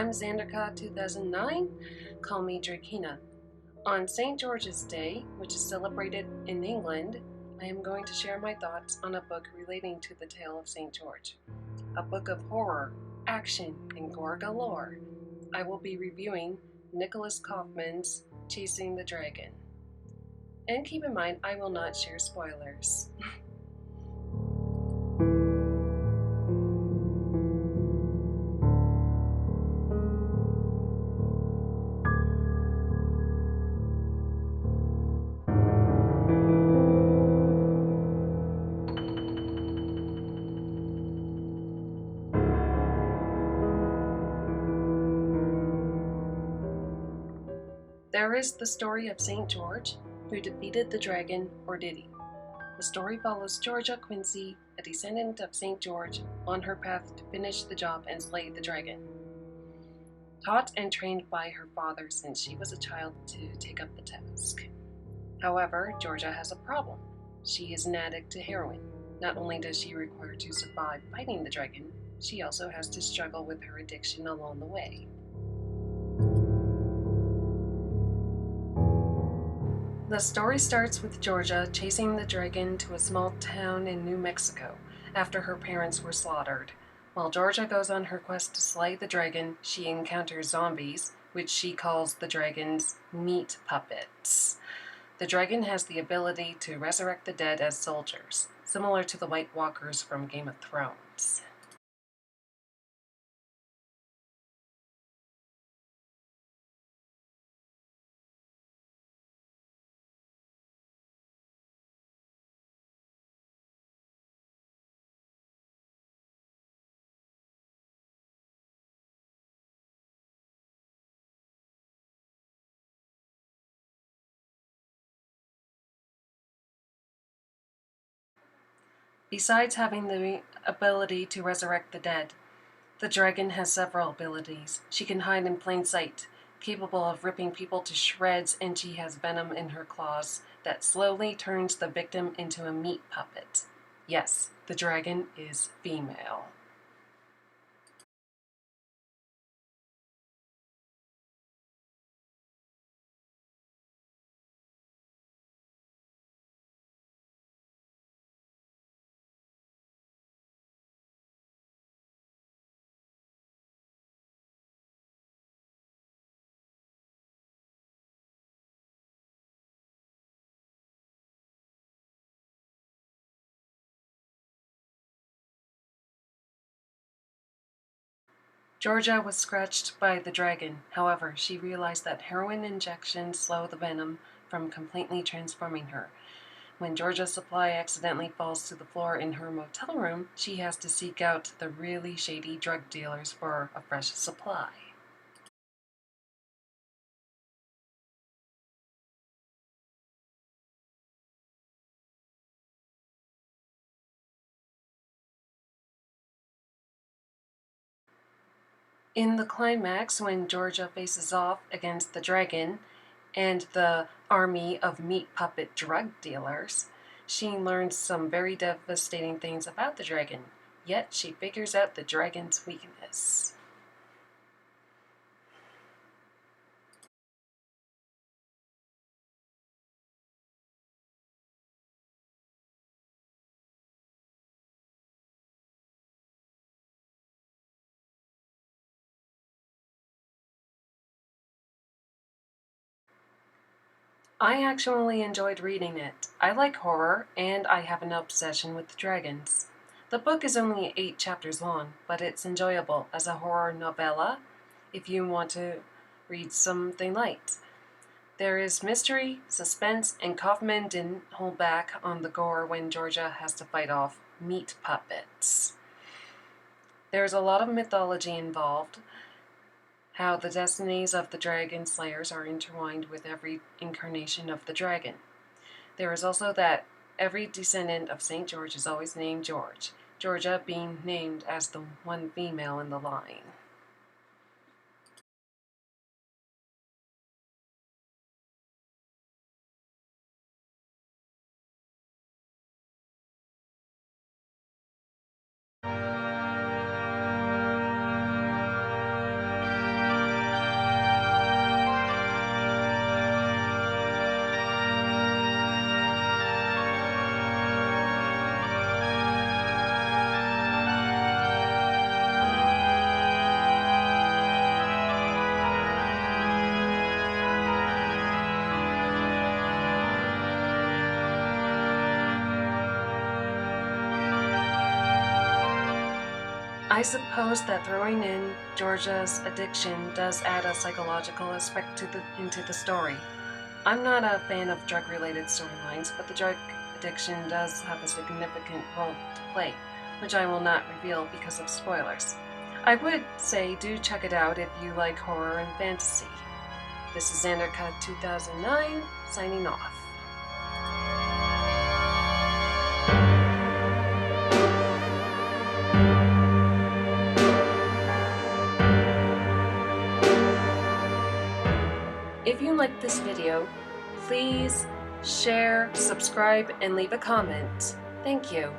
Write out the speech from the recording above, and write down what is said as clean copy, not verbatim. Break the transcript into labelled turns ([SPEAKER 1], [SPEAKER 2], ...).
[SPEAKER 1] I'm Xanderka 2009. Call me Drakina. On St. George's Day, which is celebrated in England, I am going to share my thoughts on a book relating to the tale of St. George. A book of horror, action, and gore galore. I will be reviewing Nicholas Kaufmann's Chasing the Dragon. And keep in mind, I will not share spoilers. There is the story of St. George, who defeated the dragon, or did he? The story follows Georgia Quincy, a descendant of St. George, on her path to finish the job and slay the dragon. Taught and trained by her father since she was a child to take up the task. However, Georgia has a problem. She is an addict to heroin. Not only does she require to survive fighting the dragon, she also has to struggle with her addiction along the way. The story starts with Georgia chasing the dragon to a small town in New Mexico after her parents were slaughtered. While Georgia goes on her quest to slay the dragon, she encounters zombies, which she calls the dragon's meat puppets. The dragon has the ability to resurrect the dead as soldiers, similar to the White Walkers from Game of Thrones. Besides having the ability to resurrect the dead, the dragon has several abilities. She can hide in plain sight, capable of ripping people to shreds, and she has venom in her claws that slowly turns the victim into a meat puppet. Yes, the dragon is female. Georgia was scratched by the dragon. However, she realized that heroin injections slow the venom from completely transforming her. When Georgia's supply accidentally falls to the floor in her motel room, she has to seek out the really shady drug dealers for a fresh supply. In the climax, when Georgia faces off against the dragon and the army of meat puppet drug dealers, she learns some very devastating things about the dragon, yet she figures out the dragon's weakness. I actually enjoyed reading it. I like horror, and I have an obsession with dragons. The book is only 8 chapters long, but it's enjoyable as a horror novella if you want to read something light. There is mystery, suspense, and Kaufman didn't hold back on the gore when Georgia has to fight off meat puppets. There's a lot of mythology involved, how the destinies of the dragon slayers are intertwined with every incarnation of the dragon. There is also that every descendant of St. George is always named George, Georgia being named as the one female in the line. I suppose that throwing in Georgia's addiction does add a psychological aspect into the story. I'm not a fan of drug-related storylines, but the drug addiction does have a significant role to play, which I will not reveal because of spoilers. I would say do check it out if you like horror and fantasy. This is Xandercut 2009, signing off. If you liked this video, please share, subscribe, and leave a comment. Thank you.